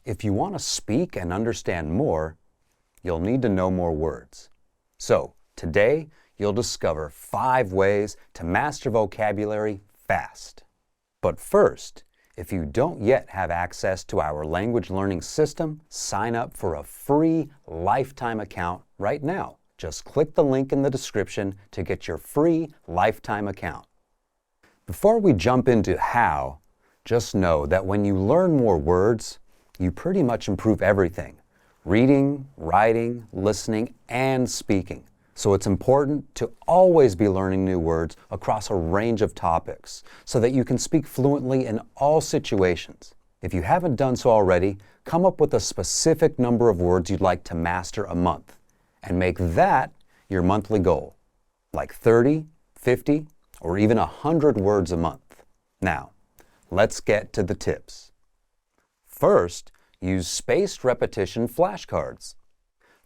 If you want to speak and understand more, you'll need to know more words. So, today, you'll discover 5 ways to master vocabulary fast. But first, if you don't yet have access to our language learning system, sign up for a free lifetime account right now. Just click the link in the description to get your free lifetime account. Before we jump into how, just know that when you learn more words, you pretty much improve everything: reading, writing, listening, and speaking. So it's important to always be learning new words across a range of topics so that you can speak fluently in all situations. If you haven't done so already, come up with a specific number of words you'd like to master a month and make that your monthly goal, like 30, 50, or even 100 words a month. Now, let's get to the tips. First, use spaced repetition flashcards.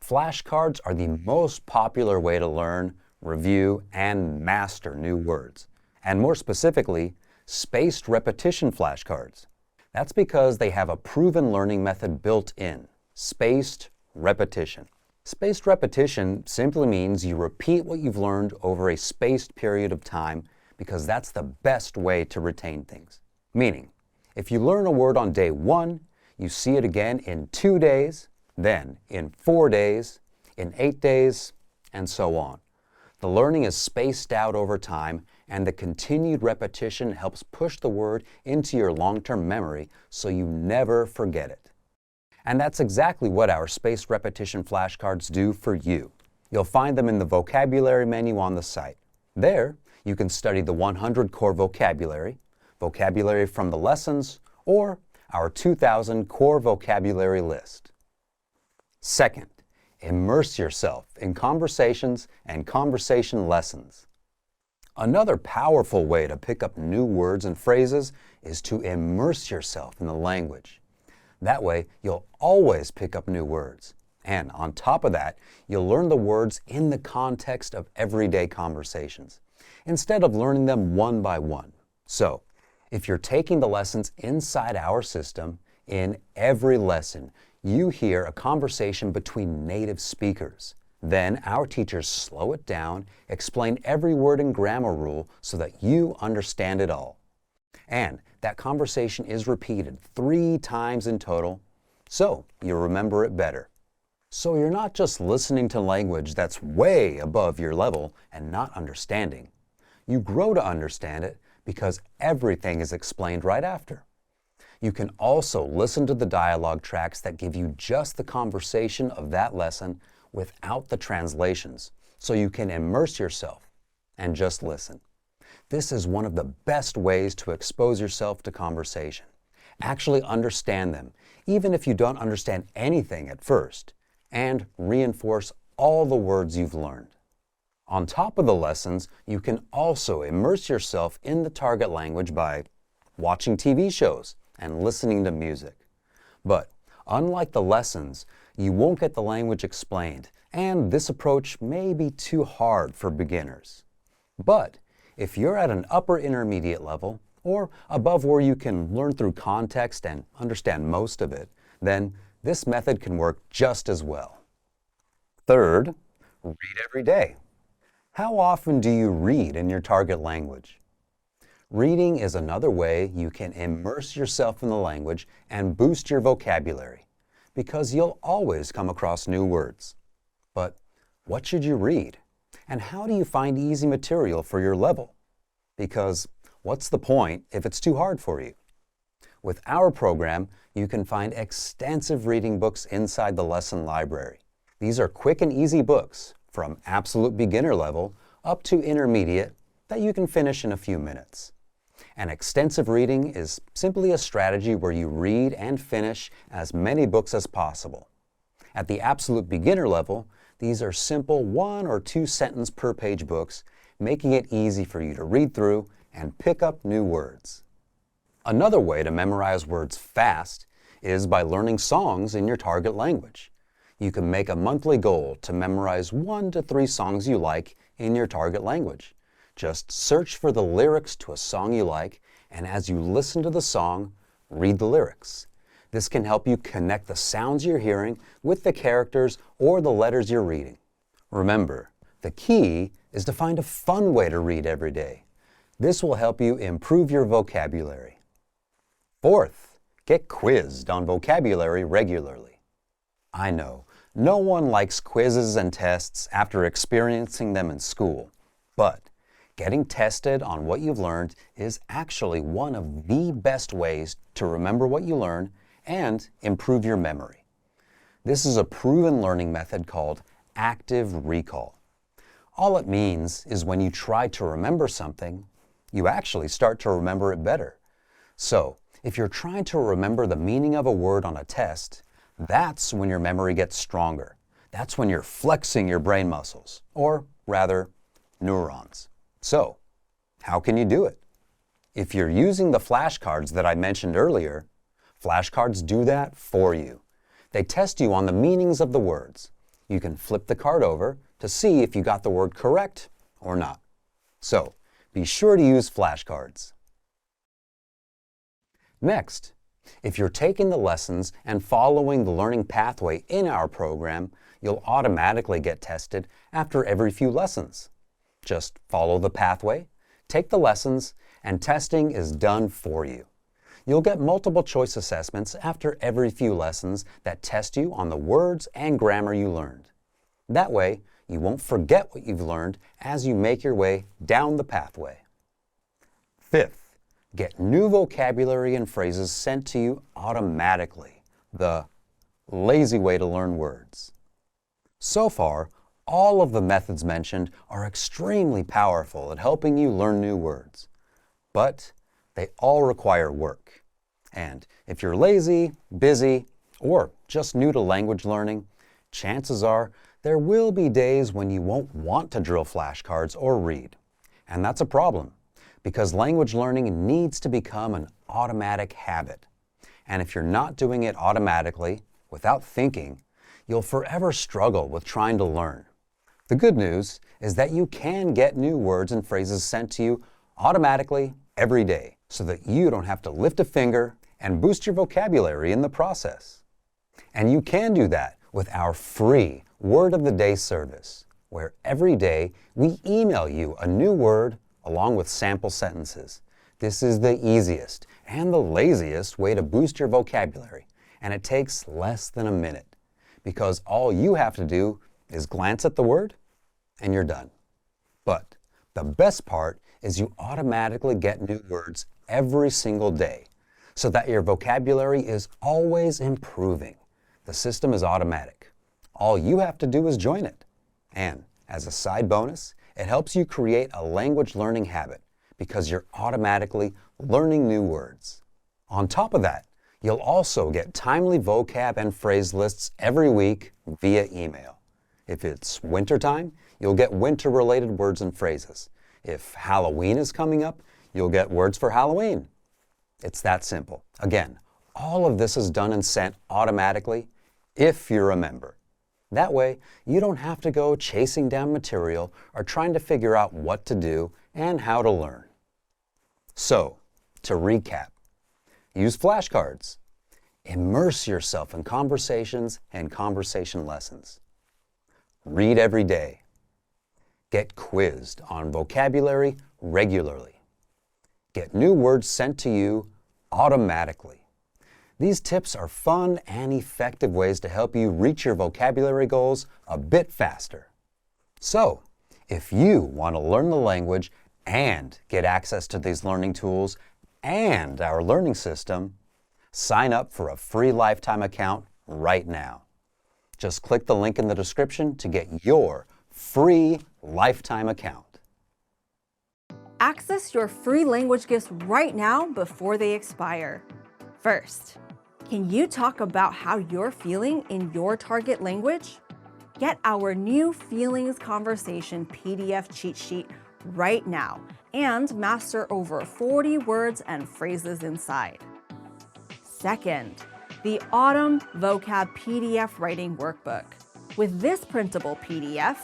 Flashcards are the most popular way to learn, review, and master new words. And more specifically, spaced repetition flashcards. That's because they have a proven learning method built in: spaced repetition. Spaced repetition simply means you repeat what you've learned over a spaced period of time because that's the best way to retain things. Meaning, if you learn a word on day 1, you see it again in 2 days, then in 4 days, in 8 days, and so on. The learning is spaced out over time, and the continued repetition helps push the word into your long-term memory so you never forget it. And that's exactly what our spaced repetition flashcards do for you. You'll find them in the vocabulary menu on the site. There, you can study the 100 core vocabulary, vocabulary from the lessons, or our 2000 core vocabulary list. Second, immerse yourself in conversations and conversation lessons. Another powerful way to pick up new words and phrases is to immerse yourself in the language. That way, you'll always pick up new words. And on top of that, you'll learn the words in the context of everyday conversations, instead of learning them one by one. So, if you're taking the lessons inside our system, in every lesson, you hear a conversation between native speakers. Then our teachers slow it down, explain every word and grammar rule so that you understand it all. And that conversation is repeated 3 times in total, so you remember it better. So you're not just listening to language that's way above your level and not understanding. You grow to understand it because everything is explained right after. You can also listen to the dialogue tracks that give you just the conversation of that lesson without the translations, so you can immerse yourself and just listen. This is one of the best ways to expose yourself to conversation. Actually understand them, even if you don't understand anything at first, and reinforce all the words you've learned. On top of the lessons, you can also immerse yourself in the target language by watching TV shows and listening to music. But unlike the lessons, you won't get the language explained, and this approach may be too hard for beginners. But if you're at an upper intermediate level, or above where you can learn through context and understand most of it, then this method can work just as well. Third, read every day. How often do you read in your target language? Reading is another way you can immerse yourself in the language and boost your vocabulary, because you'll always come across new words. But what should you read? And how do you find easy material for your level? Because what's the point if it's too hard for you? With our program, you can find extensive reading books inside the lesson library. These are quick and easy books from absolute beginner level up to intermediate that you can finish in a few minutes. And extensive reading is simply a strategy where you read and finish as many books as possible. At the absolute beginner level, these are simple 1 or 2 sentence per page books, making it easy for you to read through and pick up new words. Another way to memorize words fast is by learning songs in your target language. You can make a monthly goal to memorize 1 to 3 songs you like in your target language. Just search for the lyrics to a song you like, and as you listen to the song, read the lyrics. This can help you connect the sounds you're hearing with the characters or the letters you're reading. Remember, the key is to find a fun way to read every day. This will help you improve your vocabulary. Fourth, get quizzed on vocabulary regularly. I know, no one likes quizzes and tests after experiencing them in school, but getting tested on what you've learned is actually one of the best ways to remember what you learn and improve your memory. This is a proven learning method called active recall. All it means is when you try to remember something, you actually start to remember it better. So, if you're trying to remember the meaning of a word on a test, that's when your memory gets stronger. That's when you're flexing your brain muscles, or rather, neurons. So, how can you do it? If you're using the flashcards that I mentioned earlier, flashcards do that for you. They test you on the meanings of the words. You can flip the card over to see if you got the word correct or not. So, be sure to use flashcards. Next, if you're taking the lessons and following the learning pathway in our program, you'll automatically get tested after every few lessons. Just follow the pathway, take the lessons, and testing is done for you. You'll get multiple choice assessments after every few lessons that test you on the words and grammar you learned. That way, you won't forget what you've learned as you make your way down the pathway. Fifth, get new vocabulary and phrases sent to you automatically, the lazy way to learn words. So far, all of the methods mentioned are extremely powerful at helping you learn new words. But they all require work. And if you're lazy, busy, or just new to language learning, chances are there will be days when you won't want to drill flashcards or read. And that's a problem, because language learning needs to become an automatic habit. And if you're not doing it automatically, without thinking, you'll forever struggle with trying to learn. The good news is that you can get new words and phrases sent to you automatically every day so that you don't have to lift a finger and boost your vocabulary in the process. And you can do that with our free Word of the Day service, where every day we email you a new word along with sample sentences. This is the easiest and the laziest way to boost your vocabulary, and it takes less than a minute, because all you have to do is glance at the word and you're done. But the best part is you automatically get new words every single day so that your vocabulary is always improving. The system is automatic. All you have to do is join it. And as a side bonus, it helps you create a language learning habit because you're automatically learning new words. On top of that, you'll also get timely vocab and phrase lists every week via email. If it's wintertime, you'll get winter-related words and phrases. If Halloween is coming up, you'll get words for Halloween. It's that simple. Again, all of this is done and sent automatically if you're a member. That way, you don't have to go chasing down material or trying to figure out what to do and how to learn. So, to recap, use flashcards. Immerse yourself in conversations and conversation lessons. Read every day. Get quizzed on vocabulary regularly. Get new words sent to you automatically. These tips are fun and effective ways to help you reach your vocabulary goals a bit faster. So, if you want to learn the language and get access to these learning tools and our learning system, sign up for a free lifetime account right now. Just click the link in the description to get your free lifetime account. Access your free language gifts right now before they expire. First, can you talk about how you're feeling in your target language? Get our new Feelings Conversation PDF cheat sheet right now and master over 40 words and phrases inside. Second, the Autumn Vocab PDF Writing Workbook. With this printable PDF,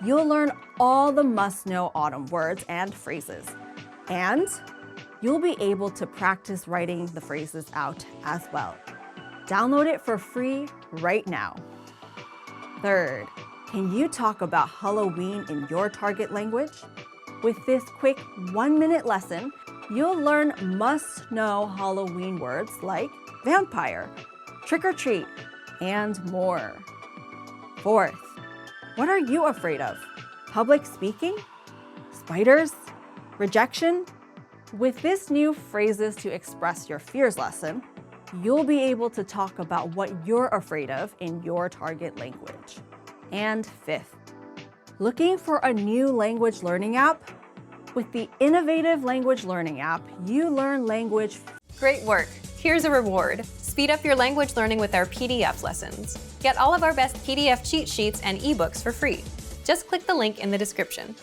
you'll learn all the must-know autumn words and phrases, and you'll be able to practice writing the phrases out as well. Download it for free right now. Third, can you talk about Halloween in your target language? With this quick 1-minute lesson, you'll learn must-know Halloween words like vampire, trick-or-treat, and more. Fourth, what are you afraid of? Public speaking? Spiders? Rejection? With this new phrases to express your fears lesson, you'll be able to talk about what you're afraid of in your target language. And fifth, looking for a new language learning app? With the innovative language learning app, you learn language. Great work! Here's a reward. Speed up your language learning with our PDF lessons. Get all of our best PDF cheat sheets and ebooks for free. Just click the link in the description.